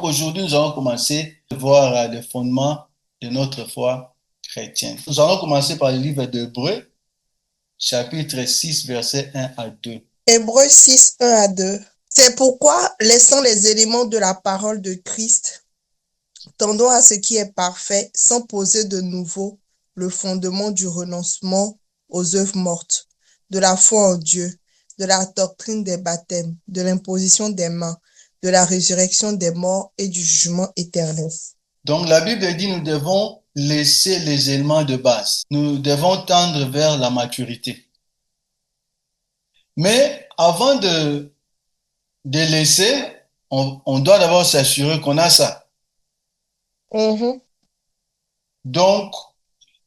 Aujourd'hui, nous allons commencer à voir les fondements de notre foi chrétienne. Nous allons commencer par le livre d'Hébreux, chapitre 6, versets 1 à 2. Hébreux 6, 1 à 2. C'est pourquoi, laissant les éléments de la parole de Christ, tendons à ce qui est parfait, sans poser de nouveau le fondement du renoncement aux œuvres mortes, de la foi en Dieu, de la doctrine des baptêmes, de l'imposition des mains, de la résurrection des morts et du jugement éternel. Donc la Bible dit nous devons laisser les éléments de base. Nous devons tendre vers la maturité. Mais avant de laisser, on doit d'abord s'assurer qu'on a ça. Donc,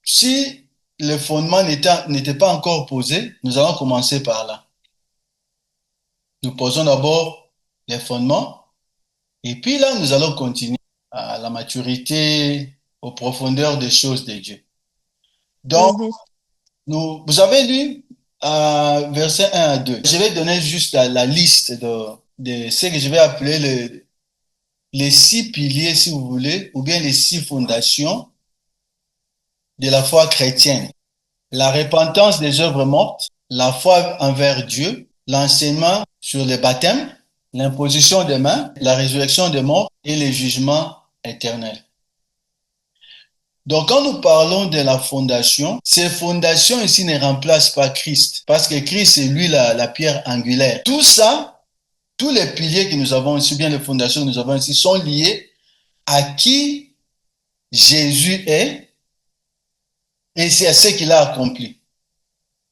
si le fondement n'était pas encore posé, nous allons commencer par là. Nous posons d'abord les fondements et puis là, nous allons continuer à la maturité, aux profondeurs des choses de Dieu. Donc, vous avez lu versets 1 à 2. Je vais donner juste la liste de ce que je vais appeler les 6 piliers, si vous voulez, ou bien les 6 fondations de la foi chrétienne. La repentance des œuvres mortes, la foi envers Dieu, l'enseignement sur le baptême, l'imposition des mains, la résurrection des morts et le jugement éternel. Donc, quand nous parlons de la fondation, ces fondations ici ne remplacent pas Christ, parce que Christ est lui la pierre angulaire. Tout ça, tous les piliers que nous avons ici, bien les fondations que nous avons ici, sont liés à qui Jésus est et c'est à ce qu'il a accompli.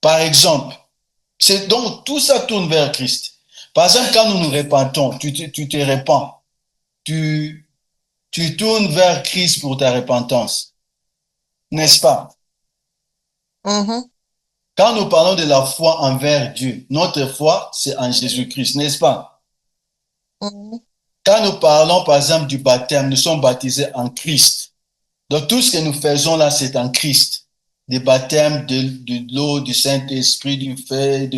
Par exemple, donc tout ça tourne vers Christ. Par exemple, quand nous nous repentons, tu te repens, tu tournes vers Christ pour ta repentance, n'est-ce pas? Quand nous parlons de la foi envers Dieu, notre foi, c'est en Jésus-Christ, n'est-ce pas? Quand nous parlons, par exemple, du baptême, nous sommes baptisés en Christ. Donc, tout ce que nous faisons là, c'est en Christ. Des baptêmes, de l'eau, du Saint-Esprit, du feu,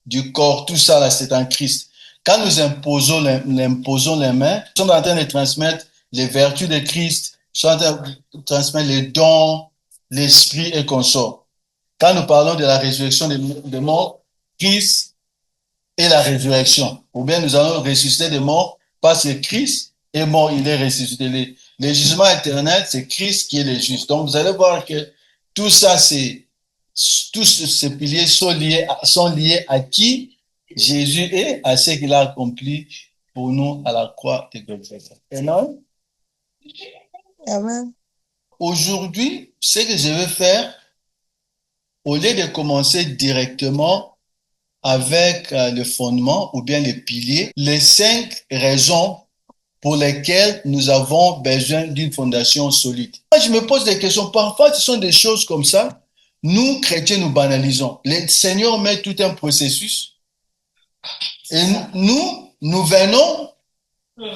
du corps, tout ça là, c'est en Christ. Quand nous imposons les mains, nous sommes en train de transmettre les vertus de Christ, nous sommes en train de transmettre les dons, l'esprit et consort. Quand nous parlons de la résurrection des morts, Christ est la résurrection. Ou bien nous allons ressusciter des morts parce que Christ est mort, il est ressuscité. Le jugement éternel, c'est Christ qui est le juste. Donc vous allez voir que tout ça, tous ces piliers sont liés à qui Jésus est, à ce qu'il a accompli pour nous à la croix de Golgotha. Amen. Amen. Aujourd'hui, ce que je vais faire, au lieu de commencer directement avec le fondement ou bien les piliers, les 5 raisons pour lesquelles nous avons besoin d'une fondation solide. Moi, je me pose des questions. Parfois, ce sont des choses comme ça. Nous, chrétiens, nous banalisons. Le Seigneur met tout un processus. Et nous venons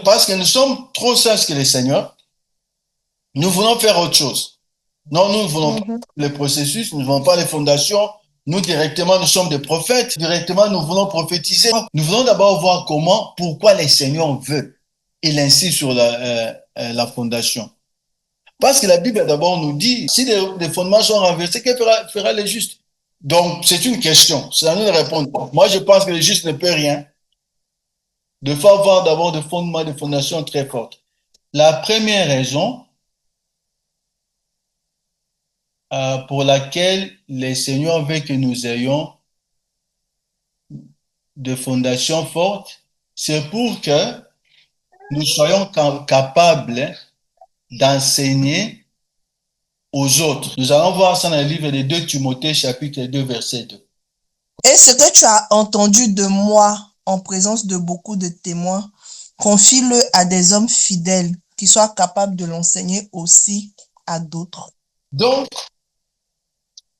parce que nous sommes trop sages que le Seigneur. Nous voulons faire autre chose. Non, nous ne voulons pas le processus, nous ne voulons pas les fondations. Nous, directement, nous sommes des prophètes. Directement, nous voulons prophétiser. Nous voulons d'abord voir pourquoi le Seigneur veut. Il insiste sur la fondation. Parce que la Bible d'abord nous dit, si les fondements sont renversés, qu'est-ce que fera le juste? Donc, c'est une question. C'est à nous de répondre. Moi, je pense que le juste ne peut rien. Il faut avoir d'abord des fondements, des fondations très fortes. La première raison pour laquelle le Seigneur veut que nous ayons des fondations fortes, c'est pour que nous soyons capables d'enseigner aux autres. Nous allons voir ça dans le livre de 2 Timothée, chapitre 2, verset 2. Et ce que tu as entendu de moi en présence de beaucoup de témoins, confie-le à des hommes fidèles qui soient capables de l'enseigner aussi à d'autres. Donc,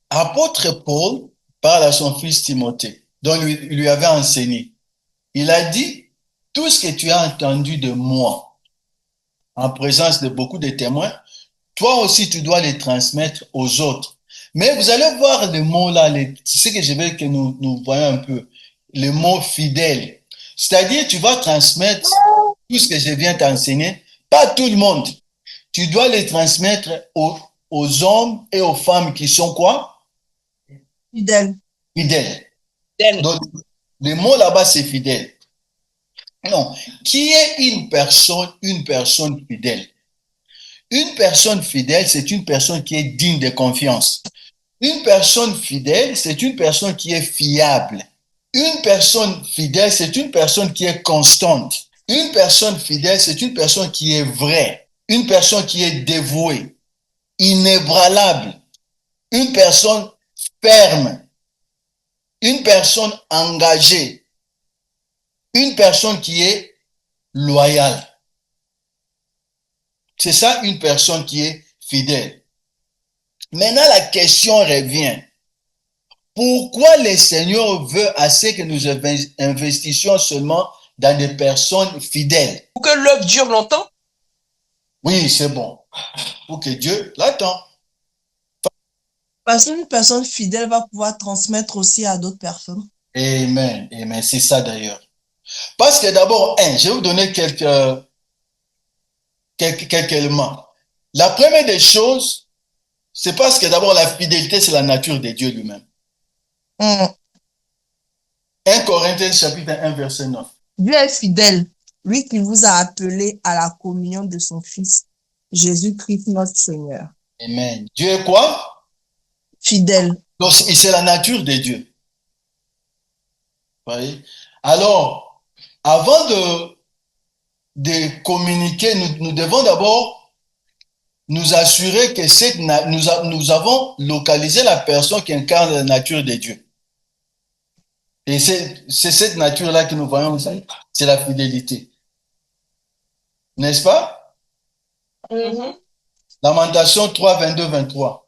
apôtre Paul parle à son fils Timothée, dont il lui avait enseigné. Il a dit, tout ce que tu as entendu de moi, en présence de beaucoup de témoins, toi aussi tu dois les transmettre aux autres. Mais vous allez voir le mot là, c'est ce que je veux que nous voyons un peu, le mot fidèle. C'est-à-dire, tu vas transmettre tout ce que je viens t'enseigner, Pas tout le monde. Tu dois les transmettre aux hommes et aux femmes qui sont quoi? Fidèle. Fidèles. Donc, le mot là-bas, c'est fidèle. Non. Qui est une personne fidèle? Une personne fidèle, c'est une personne qui est digne de confiance. Une personne fidèle, c'est une personne qui est fiable. Une personne fidèle, c'est une personne qui est constante. Une personne fidèle, c'est une personne qui est vraie. Une personne qui est dévouée, inébranlable. Une personne ferme. Une personne engagée. Une personne qui est loyale. C'est ça une personne qui est fidèle. Maintenant, la question revient. Pourquoi le Seigneur veut assez que nous investissions seulement dans des personnes fidèles? Pour que l'œuvre dure longtemps? Oui, c'est bon. Pour que Dieu l'attend. Parce qu'une personne fidèle va pouvoir transmettre aussi à d'autres personnes. Amen. Amen. C'est ça d'ailleurs. Parce que d'abord, je vais vous donner quelques éléments. La première des choses, c'est parce que d'abord la fidélité, c'est la nature de Dieu lui-même. 1 Corinthiens chapitre 1, verset 9. Dieu est fidèle, lui qui vous a appelé à la communion de son Fils, Jésus-Christ notre Seigneur. Amen. Dieu est quoi? Fidèle. Donc, c'est la nature de Dieu. Vous voyez? Alors, avant de communiquer, nous devons d'abord nous assurer que nous avons localisé la personne qui incarne la nature de Dieu. Et c'est cette nature-là que nous voyons, c'est la fidélité. N'est-ce pas? Lamentation 3, 22, 23.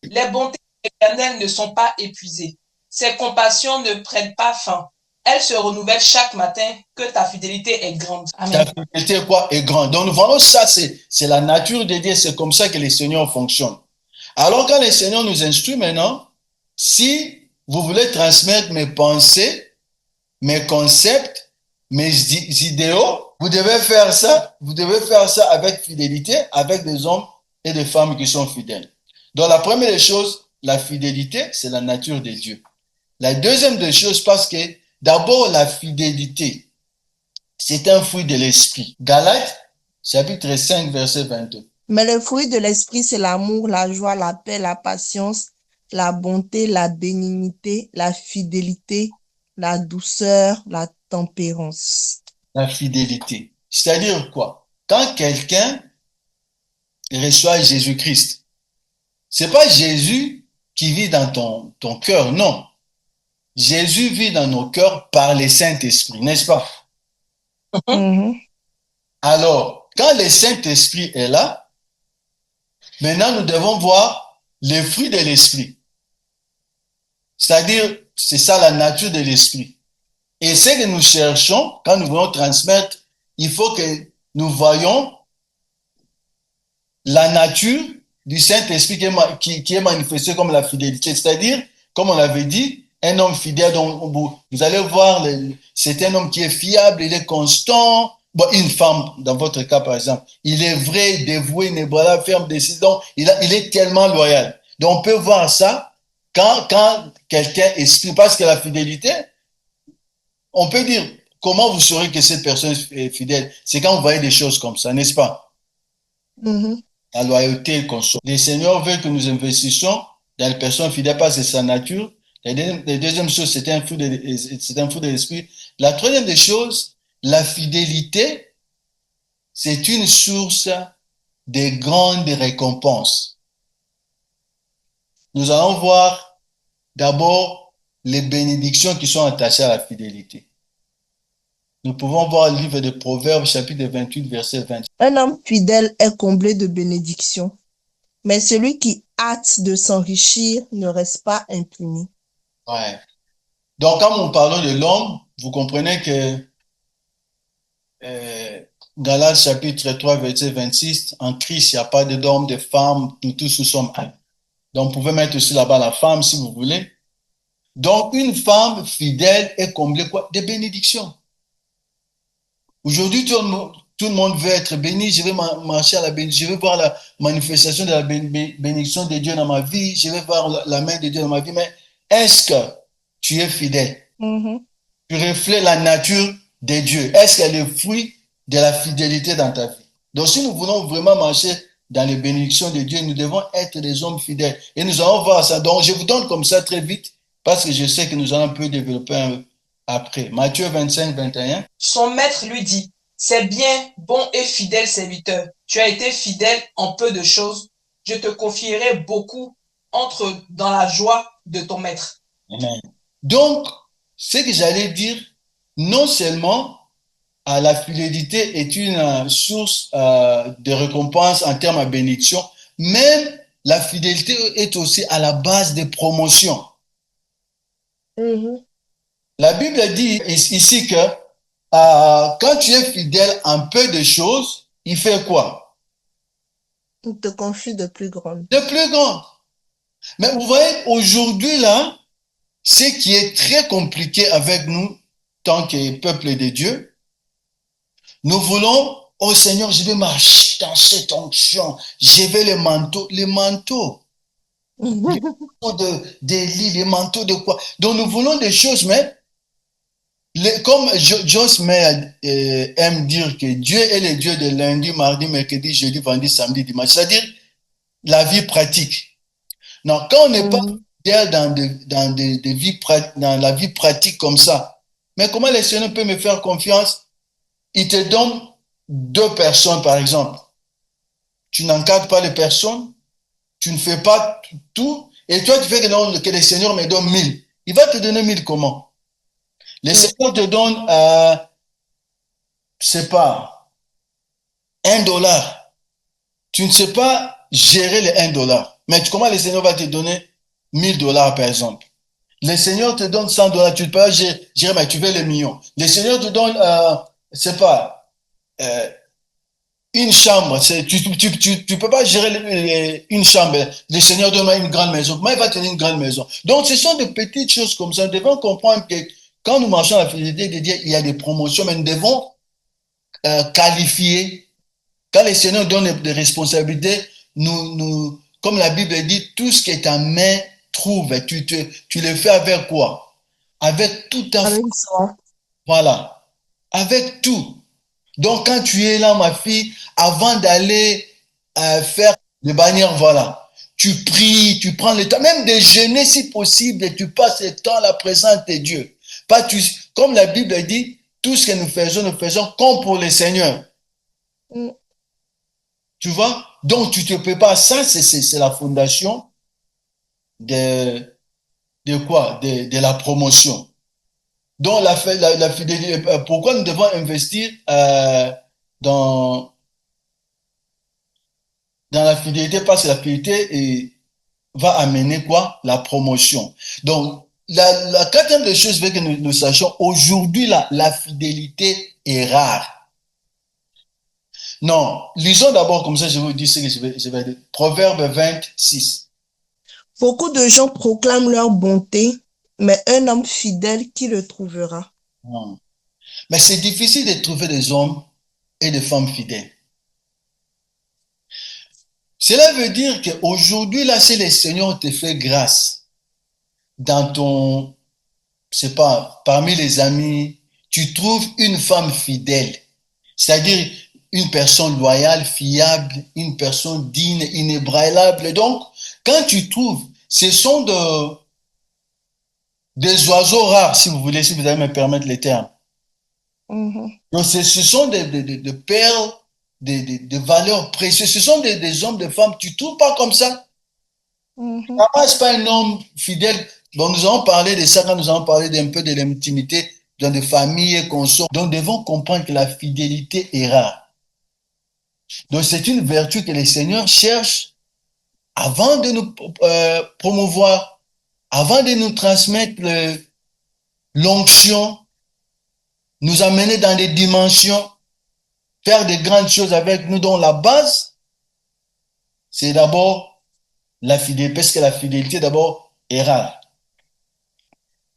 Les bontés de l'Éternel ne sont pas épuisées. Ses compassions ne prennent pas fin. Elles se renouvellent chaque matin, que ta fidélité est grande. Amen. Ta fidélité est quoi? Est grande. Donc nous voyons ça, c'est la nature de Dieu, c'est comme ça que les seigneurs fonctionnent. Alors quand les seigneurs nous instruisent maintenant, si vous voulez transmettre mes pensées, mes concepts, mes idéaux, vous devez faire ça avec fidélité, avec des hommes et des femmes qui sont fidèles. Donc la première des choses, la fidélité, c'est la nature de Dieu. La deuxième des choses, parce que d'abord la fidélité, c'est un fruit de l'esprit. Galates, chapitre 5, verset 22. Mais le fruit de l'esprit, c'est l'amour, la joie, la paix, la patience, la bonté, la bénignité, la fidélité, la douceur, la tempérance. La fidélité. C'est-à-dire quoi? Quand quelqu'un reçoit Jésus-Christ, c'est pas Jésus qui vit dans ton cœur, non. Jésus vit dans nos cœurs par le Saint-Esprit, n'est-ce pas? Alors, quand le Saint-Esprit est là, maintenant nous devons voir les fruits de l'Esprit. C'est-à-dire, c'est ça la nature de l'Esprit. Et ce que nous cherchons, quand nous voulons transmettre, il faut que nous voyions la nature du Saint-Esprit qui est manifestée comme la fidélité. C'est-à-dire, comme on l'avait dit, un homme fidèle, dont vous allez voir, c'est un homme qui est fiable, il est constant. Bon, une femme, dans votre cas par exemple, il est vrai, dévoué, inébranlable, ferme, décidant, il est tellement loyal. Donc on peut voir ça quand quelqu'un exprime, parce que la fidélité, on peut dire, comment vous saurez que cette personne est fidèle? C'est quand vous voyez des choses comme ça, n'est-ce pas? La loyauté est constante. Le Seigneur veut que nous investissions dans les personnes fidèles parce que c'est sa nature. La deuxième chose, c'est un fruit de l'esprit. La troisième des choses, la fidélité, c'est une source de grandes récompenses. Nous allons voir d'abord les bénédictions qui sont attachées à la fidélité. Nous pouvons voir le livre de Proverbes, chapitre 28, verset 20. Un homme fidèle est comblé de bénédictions, mais celui qui hâte de s'enrichir ne reste pas impuni. Ouais. Donc, quand nous parlons de l'homme, vous comprenez que Galates chapitre 3, verset 26, en Christ, il n'y a pas d'homme, de femme, nous tous nous sommes un. Donc, vous pouvez mettre aussi là-bas la femme si vous voulez. Donc, une femme fidèle est comblée quoi? Des bénédictions. Aujourd'hui, tout le monde veut être béni, je vais marcher à la bénédiction, je vais voir la manifestation de la bénédiction de Dieu dans ma vie, je vais voir la main de Dieu dans ma vie, mais est-ce que tu es fidèle? Mhm. Tu reflètes la nature de Dieu. Est-ce qu'elle est le fruit de la fidélité dans ta vie? Donc, si nous voulons vraiment marcher dans les bénédictions de Dieu, nous devons être des hommes fidèles. Et nous allons voir ça. Donc, je vous donne comme ça très vite, parce que je sais que nous allons un peu développer après. Matthieu 25, 21. Son maître lui dit, c'est bien, bon et fidèle serviteur. Tu as été fidèle en peu de choses. Je te confierai beaucoup. Entre dans la joie de ton maître. Amen. Donc, ce que j'allais dire, non seulement la fidélité est une source de récompense en termes de bénédiction, même la fidélité est aussi à la base des promotions. Mhm. La Bible dit ici que quand tu es fidèle en peu de choses, il fait quoi? Il te confie de plus grandes. De plus grand. Mais vous voyez, aujourd'hui, là, ce qui est très compliqué avec nous, tant que peuple de Dieu, nous voulons, oh Seigneur, je vais marcher dans cette onction, je vais les manteaux des lits, les manteaux de quoi. Donc nous voulons des choses, mais comme Joss aime dire que Dieu est le Dieu de lundi, mardi, mercredi, jeudi, vendredi, samedi, dimanche, c'est-à-dire la vie pratique. Non, quand on n'est pas fidèle dans la vie pratique comme ça, mais comment le Seigneur peut me faire confiance? Il te donne 2 personnes, par exemple. Tu n'encadres pas les personnes, tu ne fais pas tout, et toi, tu fais que le Seigneur me donne 1000. Il va te donner 1000 comment? Le Seigneur te donne, c'est pas, $1. Tu ne sais pas gérer les $1. Mais comment le Seigneur va te donner $1000, par exemple? Le Seigneur te donne $100, tu ne peux pas gérer, mais tu veux les millions. Le Seigneur te donne, c'est pas, une chambre, tu peux pas gérer une chambre. Le Seigneur donne une grande maison. Comment il va tenir une grande maison? Donc, ce sont de petites choses comme ça. Nous devons comprendre que quand nous marchons à la fidélité de Dieu, il y a des promotions, mais nous devons qualifier. Quand le Seigneur donne des responsabilités, comme la Bible dit, tout ce que ta main trouve, tu le fais avec quoi? Avec tout ta Avec soi. Voilà. Avec tout. Donc, quand tu es là, ma fille, avant d'aller faire les bannières, voilà, tu pries, tu prends le temps, même de jeûner si possible, et tu passes le temps à la présence de Dieu. Comme la Bible dit, tout ce que nous faisons comme pour le Seigneur. Mm. Tu vois? Donc, tu te prépares. Ça, c'est la fondation de, de quoi? De la promotion. Donc, la fidélité, pourquoi nous devons investir dans la fidélité? Parce que la fidélité va amener quoi? La promotion. Donc, la quatrième des choses veut que nous sachions, aujourd'hui, la fidélité est rare. Non, lisons d'abord, comme ça je vais vous dire ce que je vais dire. Proverbe 26. Beaucoup de gens proclament leur bonté, mais un homme fidèle, qui le trouvera? Non. Mais c'est difficile de trouver des hommes et des femmes fidèles. Cela veut dire qu'aujourd'hui, là, si le Seigneur te fait grâce dans c'est pas, parmi les amis, tu trouves une femme fidèle, c'est-à-dire une personne loyale, fiable, une personne digne, inébranlable. Donc, quand tu trouves, ce sont des oiseaux rares, si vous voulez, si vous allez me permettre les termes. Donc, ce sont des perles, des valeurs précieuses. Ce sont des hommes, des femmes. Tu ne trouves pas comme ça. Papa, c'est pas un homme fidèle. Bon, nous allons parler de ça quand nous allons parler d'un peu de l'intimité dans des familles et consorts. Donc, nous devons comprendre que la fidélité est rare. Donc, c'est une vertu que les seigneurs cherchent avant de nous promouvoir, avant de nous transmettre l'onction, nous amener dans des dimensions, faire des grandes choses avec nous, dont la base, c'est d'abord la fidélité, parce que la fidélité d'abord est rare.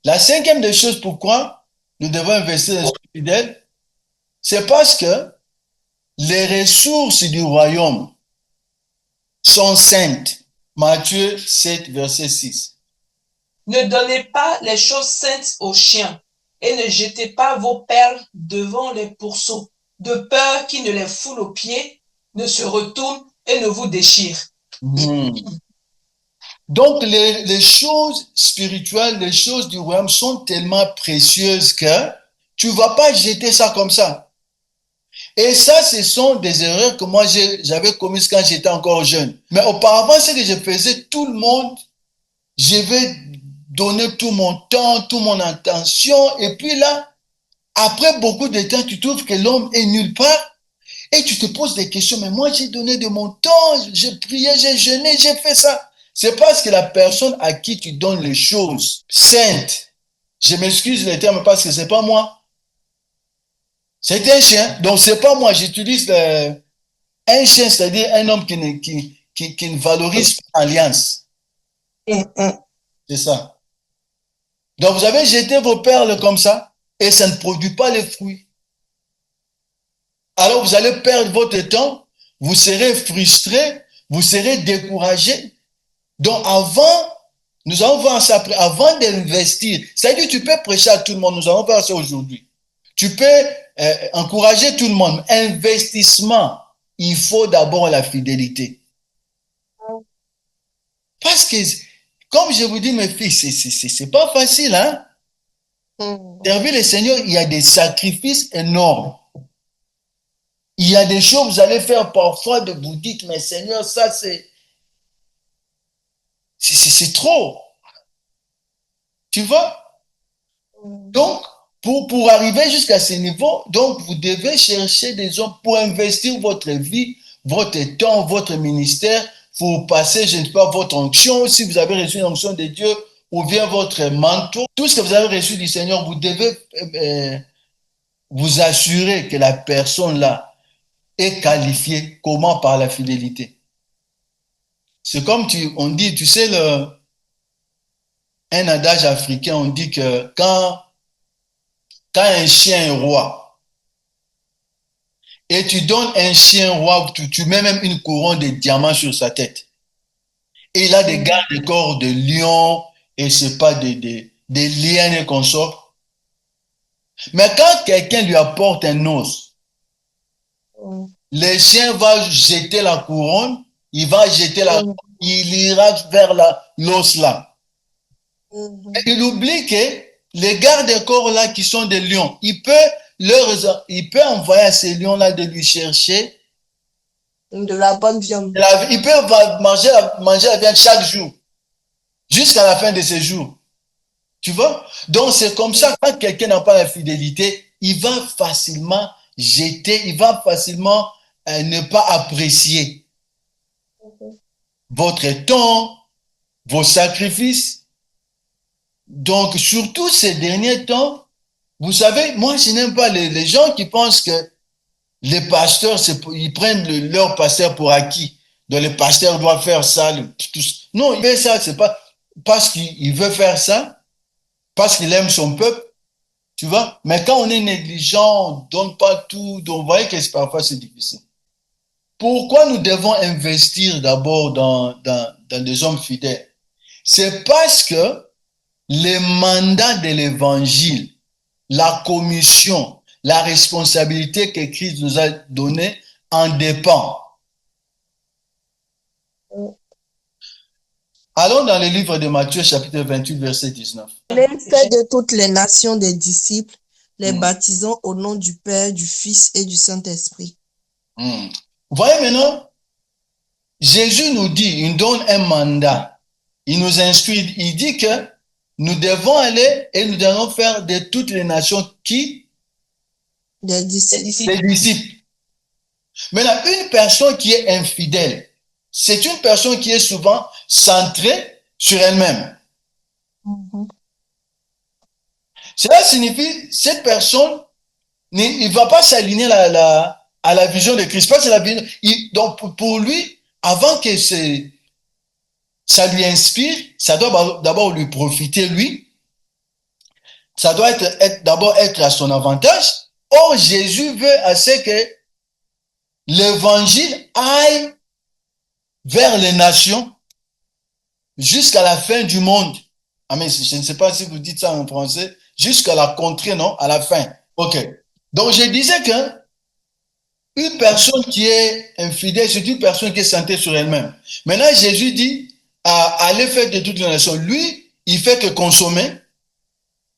La cinquième des choses, pourquoi nous devons investir dans les fidèles, c'est parce que les ressources du royaume sont saintes. Matthieu 7, verset 6. Ne donnez pas les choses saintes aux chiens et ne jetez pas vos perles devant les pourceaux, de peur qu'ils ne les foulent aux pieds, ne se retournent et ne vous déchirent. Donc, les choses spirituelles, les choses du royaume sont tellement précieuses que tu ne vas pas jeter ça comme ça. Et ça, ce sont des erreurs que moi, j'avais commises quand j'étais encore jeune. Mais auparavant, ce que je faisais, tout le monde, je vais donner tout mon temps, toute mon attention. Et puis là, après beaucoup de temps, tu trouves que l'homme est nulle part. Et tu te poses des questions. Mais moi, j'ai donné de mon temps, j'ai prié, j'ai jeûné, j'ai fait ça. C'est parce que la personne à qui tu donnes les choses saintes, je m'excuse les termes parce que c'est pas moi. C'est un chien, donc c'est pas moi. J'utilise un chien, c'est-à-dire un homme qui ne valorise pas l'alliance. C'est ça. Donc vous avez jeté vos perles comme ça et ça ne produit pas les fruits. Alors vous allez perdre votre temps, vous serez frustré, vous serez découragé. Donc nous allons voir ça après, avant d'investir, c'est-à-dire tu peux prêcher à tout le monde, nous allons voir ça aujourd'hui. Tu peux encourager tout le monde. Investissement, il faut d'abord la fidélité. Parce que, comme je vous dis, mes filles, c'est pas facile, hein? Servir le Seigneur, il y a des sacrifices énormes. Il y a des choses que vous allez faire parfois de vous dites, mais Seigneur, ça c'est trop. Tu vois? Donc, pour arriver jusqu'à ce niveau, donc vous devez chercher des hommes pour investir votre vie, votre temps, votre ministère, pour passer, je ne sais pas, votre onction, si vous avez reçu une onction de Dieu, ou bien votre manteau, tout ce que vous avez reçu du Seigneur, vous devez vous assurer que la personne là est qualifiée. Comment? Par la fidélité. C'est comme on dit, tu sais, un adage africain, on dit que quand un chien est roi, et tu donnes un chien roi, tu mets même une couronne de diamants sur sa tête. Et il a des gardes-corps de lion, et c'est pas des liens et consorts. Mais quand quelqu'un lui apporte un os, le chien va jeter la couronne, il va jeter la couronne, il ira vers l'os là. Et il oublie que les gardes-corps là qui sont des lions, il peut envoyer à ces lions-là de lui chercher de la bonne viande. Il peut manger la viande chaque jour, jusqu'à la fin de ses jours. Tu vois? Donc c'est comme ça, quand quelqu'un n'a pas la fidélité, il va facilement jeter, il va facilement ne pas apprécier votre temps, vos sacrifices. Donc, surtout ces derniers temps, vous savez, moi, je n'aime pas les gens qui pensent que les pasteurs, ils prennent leur pasteur pour acquis. Donc, le pasteur doit faire ça. Non, il fait ça, c'est pas parce qu'il veut faire ça, parce qu'il aime son peuple, tu vois. Mais quand on est négligent, on donne pas tout, donc vous voyez que parfois c'est difficile. Pourquoi nous devons investir d'abord dans des hommes fidèles? C'est parce que les mandats de l'évangile, la commission, la responsabilité que Christ nous a donnée en dépend. Allons dans le livre de Matthieu, chapitre 28, verset 19. Fait de toutes les nations des disciples, les baptisant au nom du Père, du Fils et du Saint-Esprit. Vous voyez maintenant, Jésus nous dit, il donne un mandat, il nous instruit, il dit que nous devons aller et nous devons faire de toutes les nations qui? Des disciples. Des disciples. Maintenant, une personne qui est infidèle, c'est une personne qui est souvent centrée sur elle-même. Cela signifie, cette personne, il ne va pas s'aligner à la vision de Christ. Parce que la vision, donc, pour lui, avant que ça lui inspire, ça doit d'abord lui profiter, lui. Ça doit d'abord être à son avantage. Or, Jésus veut assez que l'évangile aille vers les nations jusqu'à la fin du monde. Amen. Je ne sais pas si vous dites ça en français. Jusqu'à la contrée, non? À la fin. OK. Donc, je disais que une personne qui est infidèle, c'est une personne qui est centrée sur elle-même. Maintenant, Jésus dit, allez faire de toutes les nations. Lui, il fait que consommer,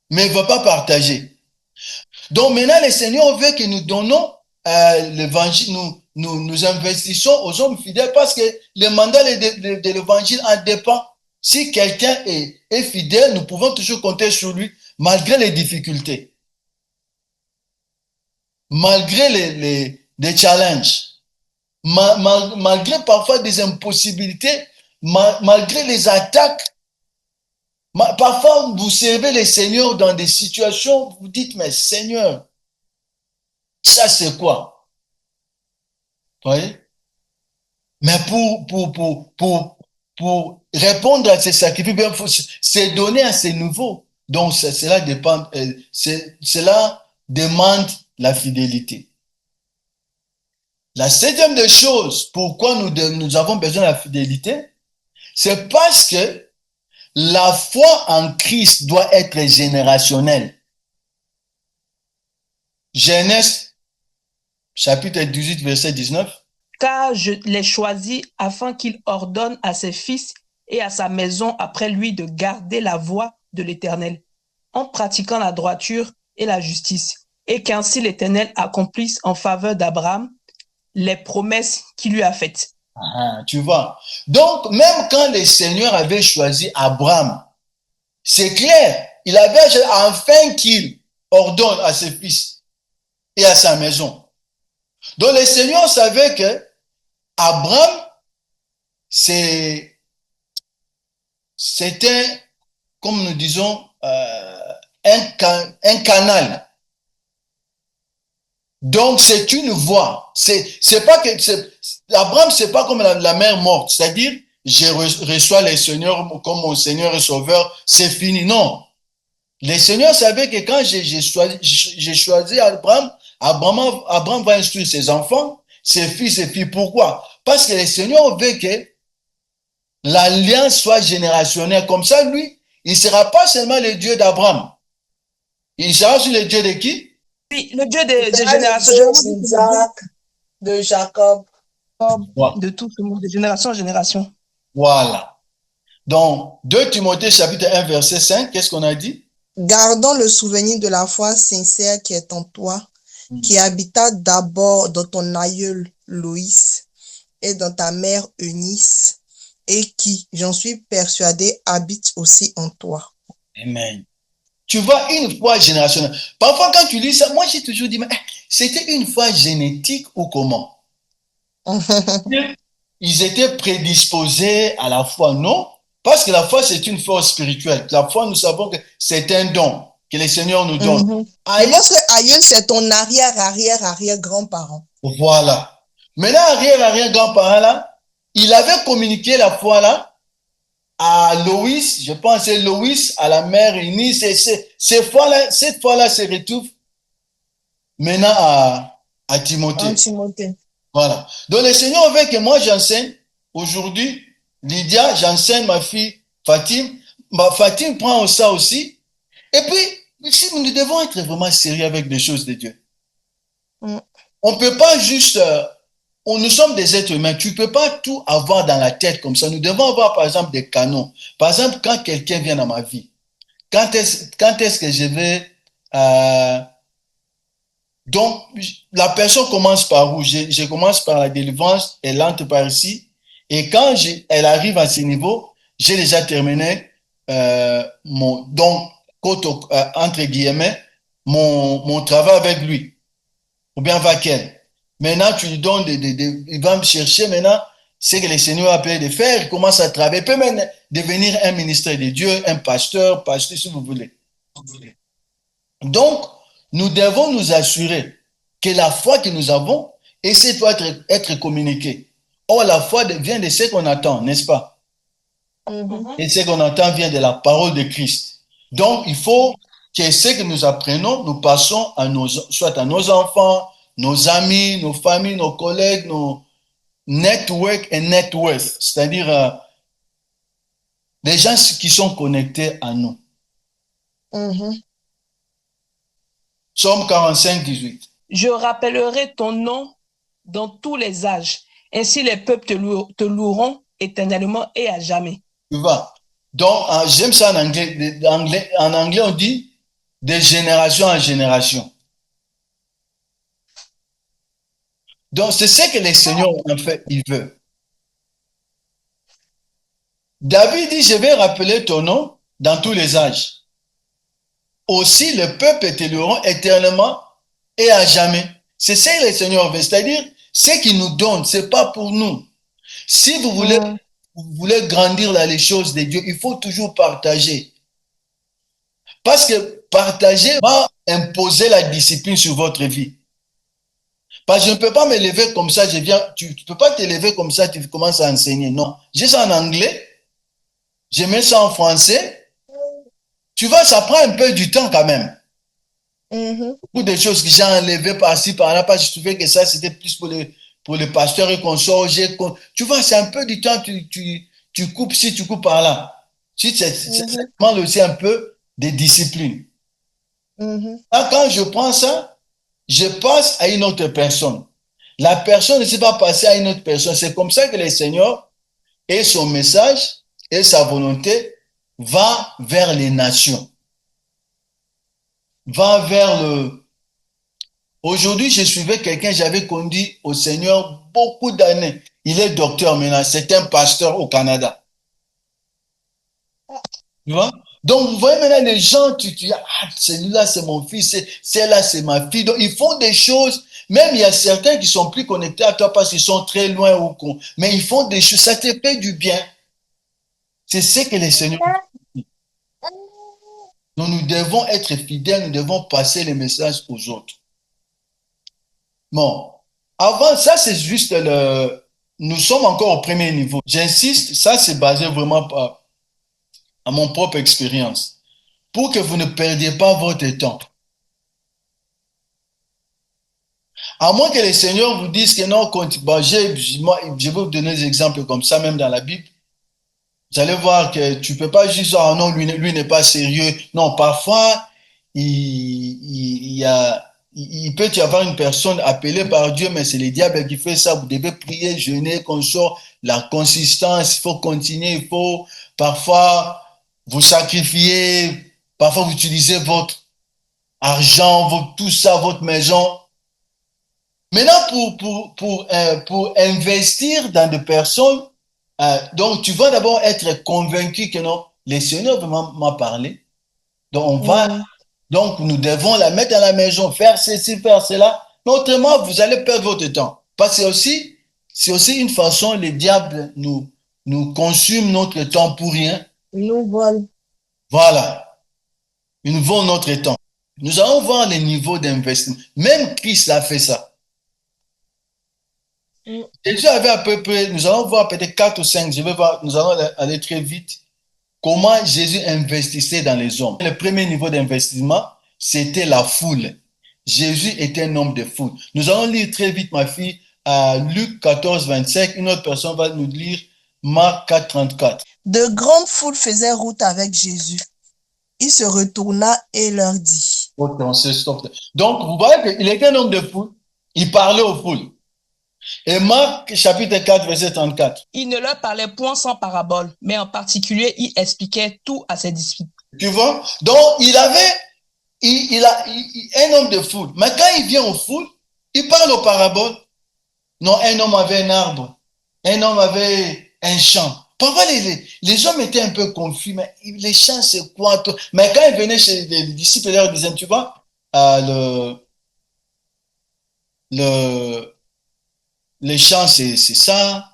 mais il ne va pas partager. Donc maintenant, le Seigneur veut que nous donnons l'évangile, nous investissons aux hommes fidèles parce que le mandat de l'évangile en dépend. Si quelqu'un est fidèle, nous pouvons toujours compter sur lui malgré les difficultés, malgré les challenges, malgré parfois des impossibilités, malgré les attaques. Parfois, vous servez le Seigneur dans des situations, vous dites, mais Seigneur, ça c'est quoi? Vous voyez? Mais pour répondre à ces sacrifices, c'est donner à ces nouveaux. Donc, cela dépend, cela demande la fidélité. La septième des choses, pourquoi nous avons besoin de la fidélité, c'est parce que la foi en Christ doit être générationnelle. Genèse, chapitre 18, verset 19. Car je l'ai choisi afin qu'il ordonne à ses fils et à sa maison après lui de garder la voie de l'Éternel, en pratiquant la droiture et la justice, et qu'ainsi l'Éternel accomplisse en faveur d'Abraham les promesses qu'il lui a faites. Tu vois. Donc, même quand le Seigneur avait choisi Abraham, c'est clair, il avait afin qu'il ordonne à ses fils et à sa maison. Donc, le Seigneur savait que Abraham, c'était, comme nous disons, un canal. Donc, c'est une voie. C'est pas que, Abraham, c'est pas comme la mer morte. C'est-à-dire, je reçois le Seigneur comme mon Seigneur et Sauveur, c'est fini. Non. Le Seigneur savait que quand j'ai choisi Abraham, Abraham va instruire ses enfants, ses fils et filles. Pourquoi? Parce que le Seigneur veut que l'alliance soit générationnelle. Comme ça, lui, il ne sera pas seulement le Dieu d'Abraham. Il sera aussi le Dieu de qui? Oui, le Dieu de génération. D'Isaac, de Jacob. Voilà. De tout le monde, de génération en génération. Voilà. Donc, 2 Timothée chapitre 1 verset 5, qu'est-ce qu'on a dit? Gardons le souvenir de la foi sincère qui est en toi, qui habita d'abord dans ton aïeul Loïs et dans ta mère Eunice, et qui, j'en suis persuadé, habite aussi en toi. Amen. Tu vois, une foi générationnelle. Parfois, quand tu lis ça, moi, j'ai toujours dit, mais c'était une foi génétique ou comment? Ils étaient prédisposés à la foi, non? Parce que la foi, c'est une force spirituelle. La foi, nous savons que c'est un don que le Seigneur nous donne. Je pense que aïeul, c'est ton arrière-grand-parent. Voilà. Maintenant, arrière-grand-parent, là, il avait communiqué la foi, là, à Loïs, je pense c'est Loïs, à la mère Eunice, et cette fois-là se retrouve maintenant à Timothée. Voilà. Donc le Seigneur veut que moi j'enseigne aujourd'hui, Lydia, j'enseigne ma fille Fatim. Fatim prend ça aussi. Et puis, si nous devons être vraiment sérieux avec les choses de Dieu. On ne peut pas juste... nous sommes des êtres humains. Tu ne peux pas tout avoir dans la tête comme ça. Nous devons avoir, par exemple, des canons. Par exemple, quand quelqu'un vient dans ma vie, quand est-ce que je vais... Donc, la personne commence par où? Je commence par la délivrance, elle entre par ici. Et quand elle arrive à ce niveau, j'ai déjà terminé entre guillemets, mon travail avec lui. Ou bien avec elle. Maintenant, tu lui donnes il va me chercher maintenant ce que le Seigneur a appelé de faire, il commence à travailler, il peut même devenir un ministre de Dieu, un pasteur si vous voulez. Donc, nous devons nous assurer que la foi que nous avons, essaie doit être communiquée. Or, la foi vient de ce qu'on attend, n'est-ce pas? Et ce qu'on entend vient de la parole de Christ. Donc, il faut que ce que nous apprenons, nous passons soit à nos enfants, nos amis, nos familles, nos collègues, nos network et net worth, c'est-à-dire des gens qui sont connectés à nous. Psaume 45, 18. Je rappellerai ton nom dans tous les âges. Ainsi les peuples te loueront éternellement et à jamais. Tu vois. Donc, j'aime ça en anglais. En anglais, on dit de génération en génération. Donc, c'est ce que le Seigneur, en fait, il veut. David dit, je vais rappeler ton nom dans tous les âges. Aussi, le peuple te loueront éternellement et à jamais. C'est ça que le Seigneur veut. C'est-à-dire, ce qu'il nous donne, c'est pas pour nous. Si vous voulez grandir dans les choses de Dieu, il faut toujours partager. Parce que partager va imposer la discipline sur votre vie. Parce que je ne peux pas me lever comme ça, tu ne peux pas te lever comme ça, tu commences à enseigner. Non. J'ai ça en anglais, je mets ça en français. Tu vois, ça prend un peu du temps quand même. Beaucoup de choses que j'ai enlevées par-ci, par-là, parce que je trouvais que ça, c'était plus pour les pasteurs et consorts. Tu vois, c'est un peu du temps, tu coupes ci, tu coupes par-là. Ça demande aussi un peu de discipline. Là, quand je prends ça, je passe à une autre personne. La personne ne s'est pas passée à une autre personne. C'est comme ça que le Seigneur et son message et sa volonté va vers les nations. Va vers le... Aujourd'hui, je suivais quelqu'un, j'avais conduit au Seigneur beaucoup d'années. Il est docteur maintenant, c'est un pasteur au Canada. Tu vois? Donc, vous voyez maintenant les gens, tu dis, ah, celui-là, c'est mon fils, celle-là, c'est ma fille. Donc, ils font des choses, même il y a certains qui sont plus connectés à toi parce qu'ils sont très loin ou quoi. Mais ils font des choses, ça te fait du bien. C'est ce que les Seigneurs dit. Donc, nous devons être fidèles, nous devons passer les messages aux autres. Bon, avant, ça, c'est juste le... Nous sommes encore au premier niveau. J'insiste, ça, c'est basé vraiment à mon propre expérience. Pour que vous ne perdiez pas votre temps. À moins que le Seigneur vous dise que non, bon, je vais vous donner des exemples comme ça, même dans la Bible. Vous allez voir que tu peux pas juste dire, ah non, lui n'est pas sérieux. Non, parfois, il peut y avoir une personne appelée par Dieu, mais c'est le diable qui fait ça. Vous devez prier, jeûner, qu'on sort la consistance, il faut continuer, il faut parfois vous sacrifier, parfois vous utilisez votre argent, tout ça, votre maison. Maintenant, pour investir dans des personnes, donc tu vas d'abord être convaincu que non, le Seigneur m'a parlé. Donc, donc nous devons la mettre à la maison, faire ceci, faire cela. Mais autrement, vous allez perdre votre temps. Parce que c'est aussi une façon, le diable nous consume notre temps pour rien. Il nous vole. Voilà. Il nous vole notre temps. Nous allons voir les niveaux d'investissement. Même Christ a fait ça. Jésus avait à peu près, nous allons voir peut-être 4 ou 5, nous allons aller très vite, comment Jésus investissait dans les hommes. Le premier niveau d'investissement, c'était la foule. Jésus était un homme de foule. Nous allons lire très vite, ma fille, à Luc 14, 25. Une autre personne va nous lire Marc 4, 34. De grandes foules faisaient route avec Jésus. Il se retourna et leur dit. Donc, vous voyez qu'il était un homme de foule. Il parlait aux foules. Et Marc, chapitre 4, verset 34. Il ne leur parlait point sans parabole, mais en particulier, il expliquait tout à ses disciples. Tu vois? Donc, il a un homme de foule. Mais quand il vient aux foules, il parle aux paraboles. Non, un homme avait un arbre. Un homme avait un champ. Parfois, les hommes étaient un peu confus. Mais les champs, c'est quoi? Mais quand il venait chez les disciples, ils leur disaient, tu vois, les champs, c'est ça.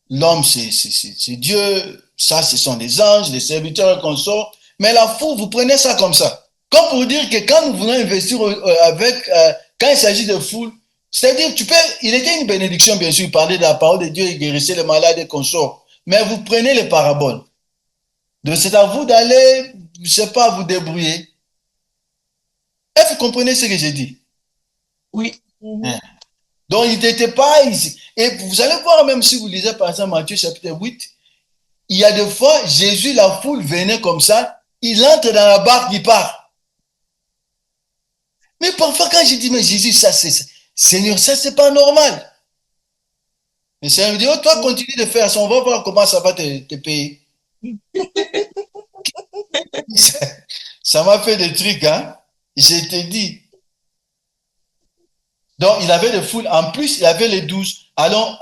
L'homme, c'est Dieu. Ça, ce sont les anges, les serviteurs et consorts. Mais la foule, vous prenez ça comme ça. Comme pour dire que quand nous voulons investir quand il s'agit de foule, c'est-à-dire, il était une bénédiction, bien sûr, il parlait de la parole de Dieu, il guérissait les malades et consorts. Mais vous prenez les paraboles. Donc, c'est à vous d'aller, je sais pas, vous débrouiller. Est-ce que vous comprenez ce que j'ai dit? Oui. Hein. Donc, il n'était pas ici. Et vous allez voir, même si vous lisez par exemple Matthieu chapitre 8, il y a des fois, Jésus, la foule venait comme ça, il entre dans la barque, il part. Mais parfois, quand je dis, mais Jésus, ça, c'est, Seigneur, ça, c'est pas normal. Mais Seigneur me dit, oh, toi, continue de faire ça, on va voir comment ça va te payer. Ça m'a fait des trucs, hein. Je te dis. Donc, il avait des foules. En plus, il avait les 12. Allons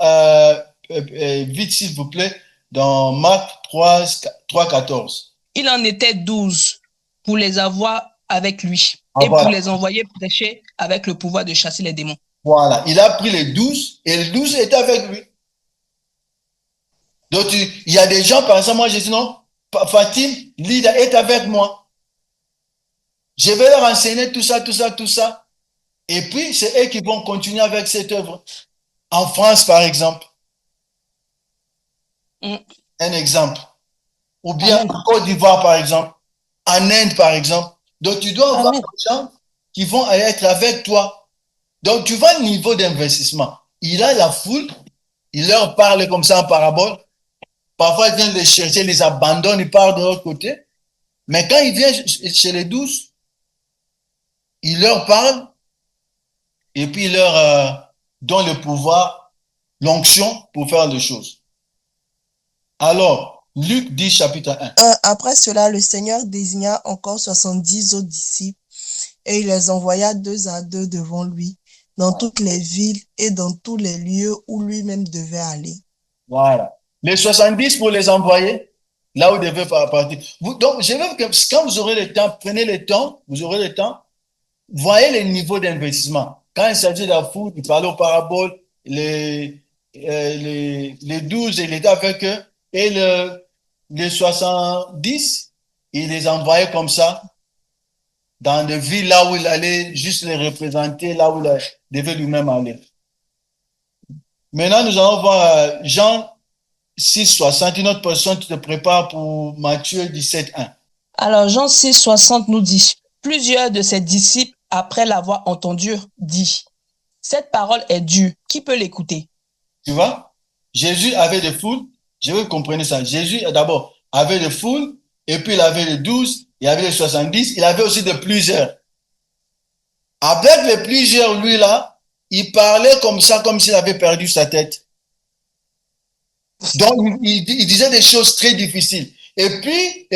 vite, s'il vous plaît, dans Marc 3, 14. Il en était 12 pour les avoir avec lui et Voilà. pour les envoyer prêcher avec le pouvoir de chasser les démons. Voilà. Il a pris les 12 et les 12 étaient avec lui. Donc, il y a des gens, par exemple, moi, je dis non, Fatim, Lida est avec moi. Je vais leur enseigner tout ça, tout ça, tout ça. Et puis, c'est eux qui vont continuer avec cette œuvre. En France, par exemple. Un exemple. Ou bien en Côte d'Ivoire, par exemple. En Inde, par exemple. Donc, tu dois avoir des gens qui vont être avec toi. Donc, tu vois le niveau d'investissement. Il a la foule, il leur parle comme ça en parabole. Parfois, il vient les chercher, il les abandonne, il part de l'autre côté. Mais quand il vient chez les 12, il leur parle et puis il leur donne le pouvoir, l'onction pour faire les choses. Alors, Luc 10, chapitre 1. Après cela, le Seigneur désigna encore 70 autres disciples et il les envoya 2 à 2 devant lui dans toutes les villes et dans tous les lieux où lui-même devait aller. Voilà. Les 70 pour les envoyer là où ils devaient partir. Donc, je veux que quand vous aurez le temps, prenez le temps, vous aurez le temps, voyez les niveaux d'investissement. Quand il s'agit de la foule, il parlait aux paraboles, les 12, il était avec eux, et les 70, il les envoyait comme ça dans des villes là où il allait juste les représenter, là où il devait lui-même aller. Maintenant, nous allons voir Jean 6, 60, une autre personne qui te prépare pour Matthieu 17, 1. Alors, Jean 6, 60 nous dit, plusieurs de ses disciples, après l'avoir entendu, dit, cette parole est dure, qui peut l'écouter? Tu vois, Jésus avait des foules, je veux que vous compreniez ça. Jésus, d'abord, avait des foules, et puis il avait les 12, il avait les 70, il avait aussi de plusieurs. Avec les plusieurs, lui là, il parlait comme ça, comme s'il avait perdu sa tête. Donc, il disait des choses très difficiles. Et puis,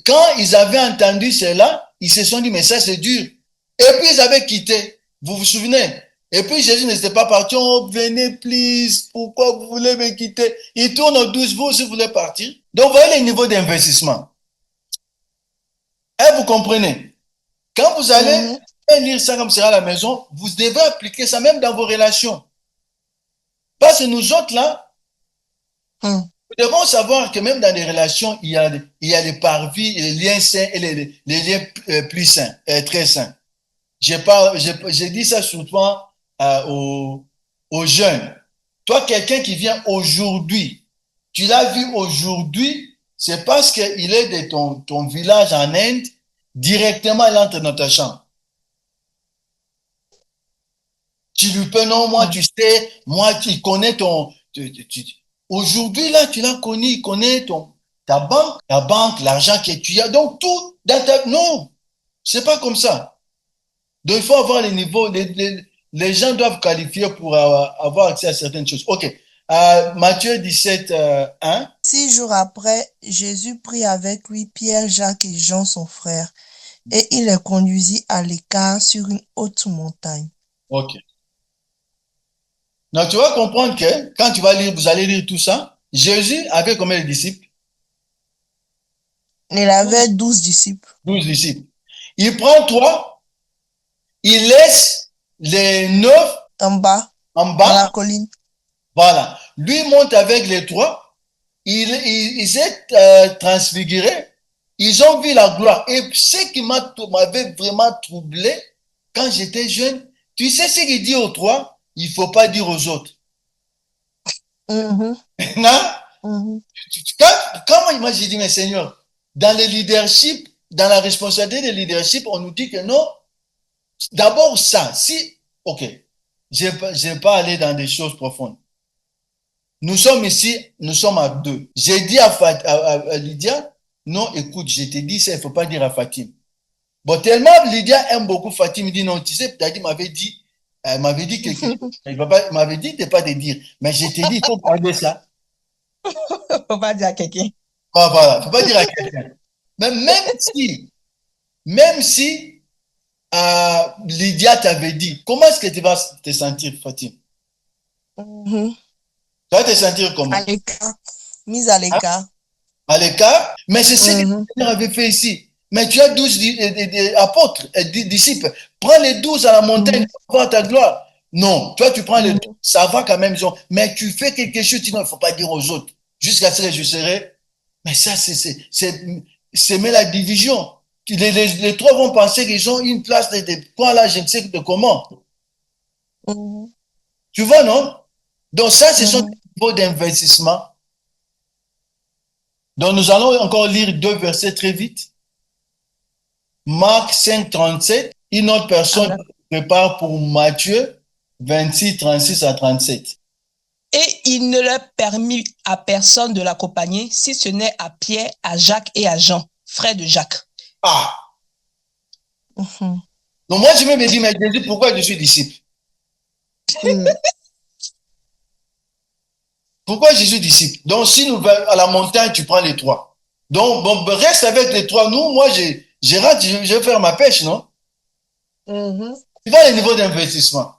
quand ils avaient entendu cela, ils se sont dit, mais ça c'est dur. Et puis, ils avaient quitté. Vous vous souvenez? Et puis, Jésus n'était pas parti. Oh, venez, please. Pourquoi vous voulez me quitter? Il tourne aux 12, vous aussi, vous voulez partir. Donc, voyez les niveaux d'investissement. Et vous comprenez? Quand vous allez lire ça comme ça à la maison, vous devez appliquer ça même dans vos relations. Parce que nous autres, là, nous devons savoir que même dans les relations, il y a les parvis, les liens sains et les liens plus sains, très sains. J'ai dit ça souvent aux jeunes. Toi, quelqu'un qui vient aujourd'hui, tu l'as vu aujourd'hui, c'est parce qu'il est de ton village en Inde, directement il entre dans ta chambre. Tu lui peux, non, moi, tu sais, moi, tu connais aujourd'hui, là, tu l'as connu, il connaît ta banque, l'argent que tu as, donc tout dans non, c'est pas comme ça. Donc, il faut avoir les niveaux, les gens doivent qualifier pour avoir accès à certaines choses. Ok. Matthieu 17, 1. 6 jours après, Jésus prit avec lui Pierre, Jacques et Jean, son frère, et il les conduisit à l'écart sur une haute montagne. Ok. Donc, tu vas comprendre que quand tu vas lire, vous allez lire tout ça, Jésus avait combien de disciples? Il avait 12 disciples. 12 disciples. Il prend 3, il laisse les 9 en bas, dans la colline. Voilà. Lui monte avec les 3. Il s'est transfiguré. Ils ont vu la gloire. Et ce qui m'avait vraiment troublé, quand j'étais jeune, tu sais ce qu'il dit aux 3, il ne faut pas dire aux autres. Non? Quand moi j'ai dit, mais Seigneur, dans le leadership, dans la responsabilité de leadership, on nous dit que non. D'abord ça, si ok, je vais pas aller dans des choses profondes. Nous sommes ici, nous sommes à deux. J'ai dit à Lydia, non, écoute, je t'ai dit ça, il faut pas dire à Fatim. Bon, tellement Lydia aime beaucoup Fatim, il dit non, tu sais, Daddy m'avait dit quelque chose. Il m'avait dit de pas te dire. Mais je t'ai dit, il faut garder ça. Faut pas dire à quelqu'un. Ah, voilà, faut pas dire à quelqu'un. Mais même si Lydia t'avait dit, comment est-ce que tu vas te sentir, Fatim? Mhm. Tu vas te sentir À comment? l'écart. Mise à Hein? l'écart. À l'écart? Mais c'est ce que le Mhm. Seigneur avait fait ici. Mais tu as 12 apôtres, disciples. Prends les 12 à la montagne, Mhm. voir ta gloire. Non, toi tu prends les 12, Mhm. ça va quand même, mais tu fais quelque chose, sinon il ne faut pas dire aux autres. Jusqu'à ce que je serai. Mais ça, c'est semer la division. Les trois vont penser qu'ils ont une place de points là, je ne sais de comment. Mhm. Tu vois, non? Donc ça, ce sont des Mhm. niveaux d'investissement. Donc nous allons encore lire deux versets très vite. Marc 5, 37. Une autre personne Alors, prépare pour Matthieu 26, 36 à 37. Et il ne leur permit à personne de l'accompagner, si ce n'est à Pierre, à Jacques et à Jean, frères de Jacques. Ah! mhm. Donc moi, je me dis, mais Jésus, pourquoi je suis disciple? Mhm. Pourquoi je suis disciple? Donc si nous allons à la montagne, tu prends les trois. Donc, bon, reste avec les trois. Nous, moi, je rentre, je vais faire ma pêche, non? Mhm. Tu vois les niveaux d'investissement.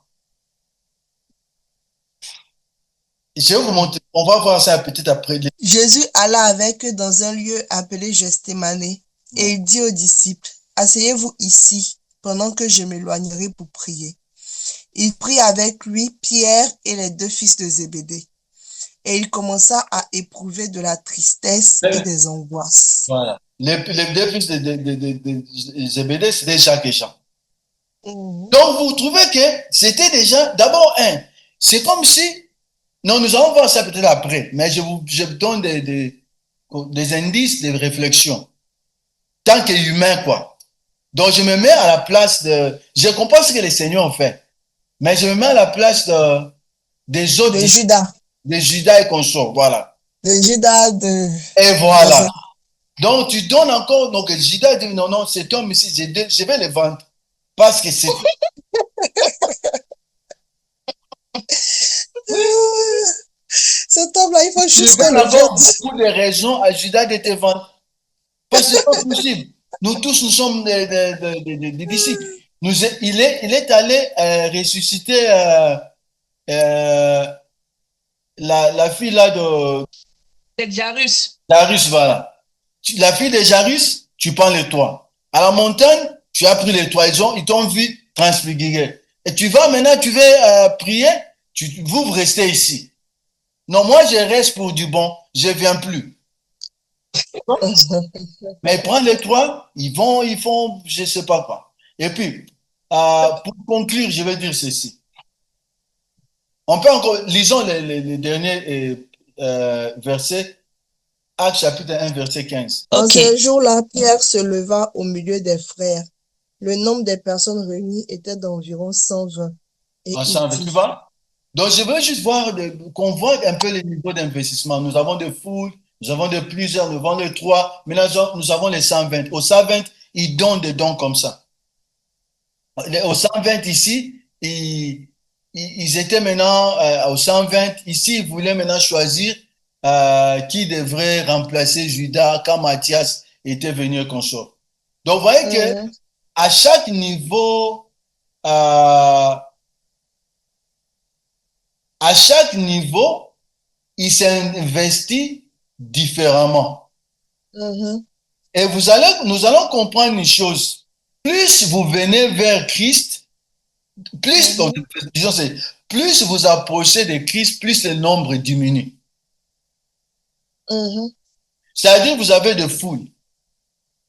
Je vais vous montrer. On va voir ça peut-être après. Jésus alla avec eux dans un lieu appelé Gethsémane et il dit aux disciples, asseyez-vous ici pendant que je m'éloignerai pour prier. Il prit avec lui Pierre et les deux fils de Zébédée. Et il commença à éprouver de la tristesse et des angoisses. Voilà. Les deux fils de Zébédée, c'était Jacques et Jean. Mhm. Donc, vous trouvez que c'était déjà, d'abord, c'est comme si, non, nous allons voir ça peut-être après, mais je vous donne des indices de réflexion. Tant qu'humain, quoi. Donc, je me mets à la place je comprends ce que les seigneurs ont fait, mais je me mets à la place des autres, De Judas. de Judas et consorts, voilà. De Judas Et voilà. des- Donc, tu donnes encore, donc Judas dit, non, non, cet homme ici, je vais le vendre. Parce que c'est, Cet homme-là, il faut je juste qu'on donne le encore vende. beaucoup de raisons à Judas de te vendre. Parce que c'est pas possible. Nous tous, nous sommes des disciples. Il est allé ressusciter euh, la fille là de C'est Jarus. Jarus, voilà. La fille de Jarus, tu prends les toits. À la montagne, tu as pris les toits. Ils t'ont vu transfigurer. Et tu vas maintenant, tu veux prier, vous restez ici. Non, moi, je reste pour du bon. Je viens plus. Mais prends les toits, ils font, je sais pas quoi. Et puis, pour conclure, je vais dire ceci. On peut encore, lisons les derniers versets. Actes chapitre 1, verset 15. En Ok. ce jour-là, Pierre se leva au milieu des frères. Le nombre des personnes réunies était d'environ 120. Et il Ensemble, tu dit, vois? Donc, je veux juste voir, qu'on voit un peu les niveaux d'investissement. Nous avons des foules, nous avons de plusieurs, nous avons les trois. Maintenant, nous avons les 120. Au 120, ils donnent des dons comme ça. Au 120 ici, ils étaient maintenant au 120. Ici, ils voulaient maintenant choisir qui devrait remplacer Judas quand Matthias était venu consort. Donc, vous voyez que Mhm. à chaque niveau, euh, à chaque niveau, il s'investit différemment. Mhm. Et nous allons comprendre une chose. Plus vous venez vers Christ, plus, Mhm. disons, plus vous approchez de Christ, plus le nombre diminue. Mhm. C'est-à-dire, vous avez de foules.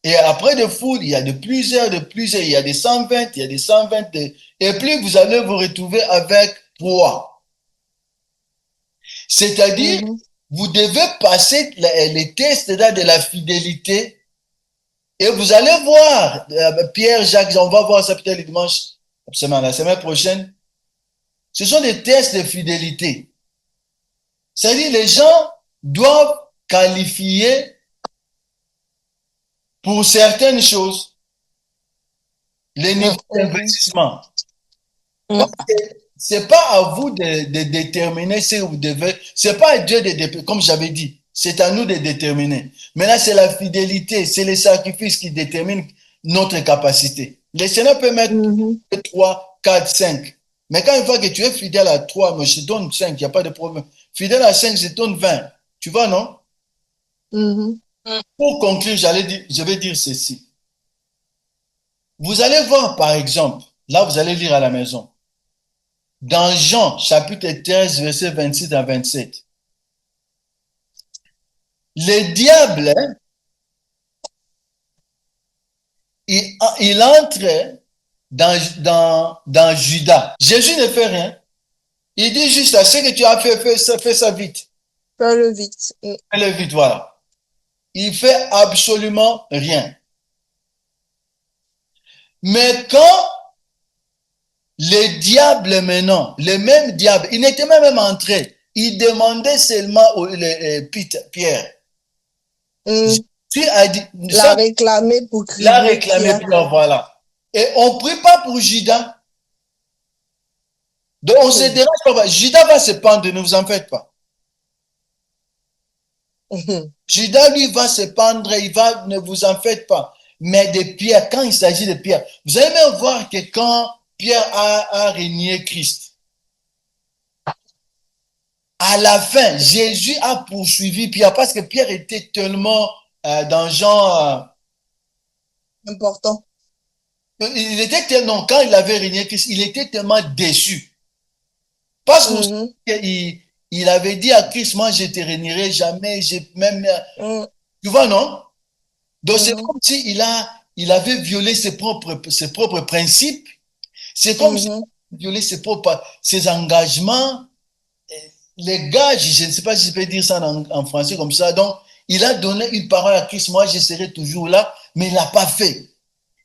Et après de foules, il y a de plusieurs, il y a des 120, il y a des 120. Et puis, vous allez vous retrouver avec 3. C'est-à-dire, Mhm. vous devez passer les tests de la fidélité et vous allez voir, Pierre, Jacques, on va voir ça peut-être le dimanche, la semaine prochaine, Ce sont des tests de fidélité. C'est-à-dire, les gens doivent qualifier pour certaines choses les niveaux d'investissement. C'est pas à vous de déterminer si vous devez, c'est pas à Dieu de déterminer, comme j'avais dit, c'est à nous de déterminer. Mais là, c'est la fidélité, c'est les sacrifices qui déterminent notre capacité. Le Seigneur peut mettre 3, 4, 5. Mais quand une fois que tu es fidèle à 3, mais je te donne 5, il n'y a pas de problème. Fidèle à 5, je te donne 20. Tu vois, non? Pour conclure, je vais dire ceci. Vous allez voir, par exemple, là, vous allez lire à la maison. Dans Jean, chapitre 13, verset 26 à 27. Le diable, il entre dans Judas. Jésus ne fait rien. Il dit juste, ce que tu as fait, fais ça vite. Fais-le vite. Fais-le vite, voilà. Il fait absolument rien. Mais quand le diable maintenant, le même diable, il n'était même entré, il demandait seulement Pierre. Tu as dit, l'a réclamé pour crier. L'a réclamé Pierre, voilà. Et on ne prie pas pour Judas. Donc on se dérange pas. Judas va se pendre, ne vous en faites pas. Judas, lui, va se pendre, ne vous en faites pas. Mais de Pierre, quand il s'agit de Pierre, vous allez même voir que quand Pierre a régné Christ, à la fin, Jésus a poursuivi Pierre parce que Pierre était tellement dans genre important. Il était tellement, quand il avait régné Christ, il était tellement déçu. Parce qu'il avait dit à Christ, moi je te régnerai jamais, j'ai même. Tu vois, non? Donc c'est comme si il avait violé ses propres principes. C'est comme s'il avait violé ses engagements. Les gages, je ne sais pas si je peux dire ça en français comme ça. Donc, il a donné une parole à Christ, moi je serai toujours là, mais il ne l'a pas fait.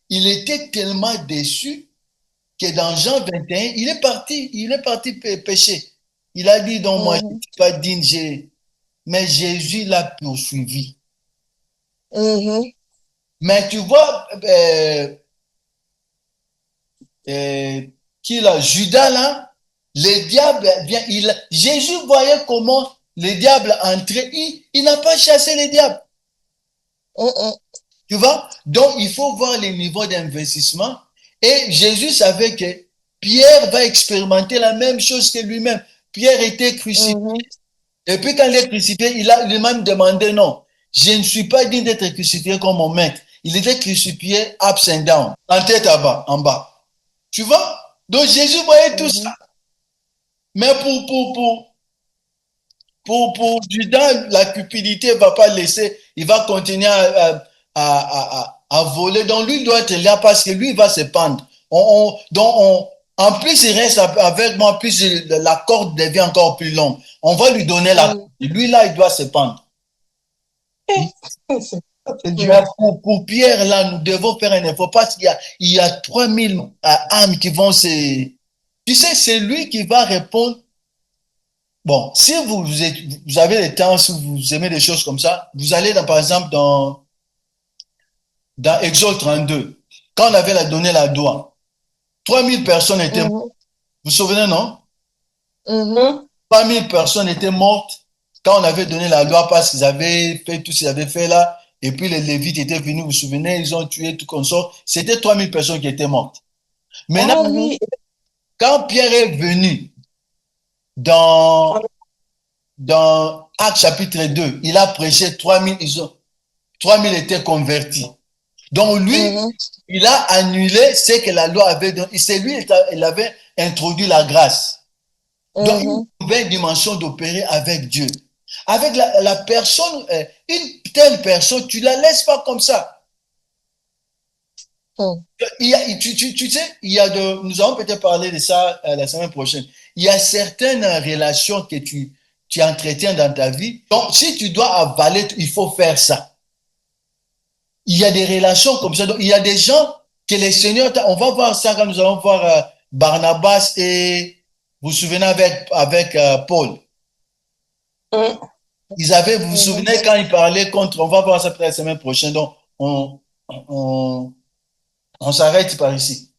Il était tellement déçu que dans Jean 21, il est parti pécher. Il a dit, donc moi, je ne suis pas digne, mais Jésus l'a poursuivi. Mais tu vois, Judas là, le diable vient, Jésus voyait comment le diable entrait, il n'a pas chassé le diable. Tu vois? Donc, il faut voir les niveaux d'investissement. Et Jésus savait que Pierre va expérimenter la même chose que lui-même. Pierre était crucifié. Et puis, quand il est crucifié, il a lui-même demandé, non, je ne suis pas digne d'être crucifié comme mon maître. Il était crucifié ups and down, en tête en bas. Tu vois? Donc, Jésus voyait tout ça. Mais pour Judas, la cupidité ne va pas laisser, il va continuer à voler. Donc, lui doit être là parce que lui, il va se pendre. En plus, il reste avec moi, plus la corde devient encore plus longue. On va lui donner la corde. Lui, là, il doit se pendre. Pour Pierre, là, nous devons faire un effort parce qu'il y a 3000 âmes qui vont se... Tu sais, c'est lui qui va répondre. Bon, si vous avez le temps, si vous aimez des choses comme ça, vous allez, par exemple, dans Exode 32, quand on avait donné la loi, 3000 personnes étaient mortes. Vous vous souvenez, non? 3000 personnes étaient mortes quand on avait donné la loi parce qu'ils avaient fait tout ce qu'ils avaient fait là. Et puis les Lévites étaient venus, vous vous souvenez, ils ont tué tout comme ça. C'était 3000 personnes qui étaient mortes. Maintenant, quand Pierre est venu dans Actes chapitre 2, il a prêché 3000 étaient convertis. Donc lui, il a annulé ce que la loi avait donné. C'est lui, il avait introduit la grâce. Donc, une nouvelle dimension d'opérer avec Dieu. Avec la personne, une telle personne, tu ne la laisses pas comme ça. Tu sais, nous allons peut-être parler de ça la semaine prochaine. Il y a certaines relations que tu entretiens dans ta vie. Donc, si tu dois avaler, il faut faire ça. Il y a des relations comme ça. Donc, il y a des gens que les seigneurs, on va voir ça quand nous allons voir Barnabas et Vous vous souvenez avec Paul? Hum, Vous vous souvenez quand il parlait contre, on va voir ça peut-être la semaine prochaine, donc on s'arrête par ici.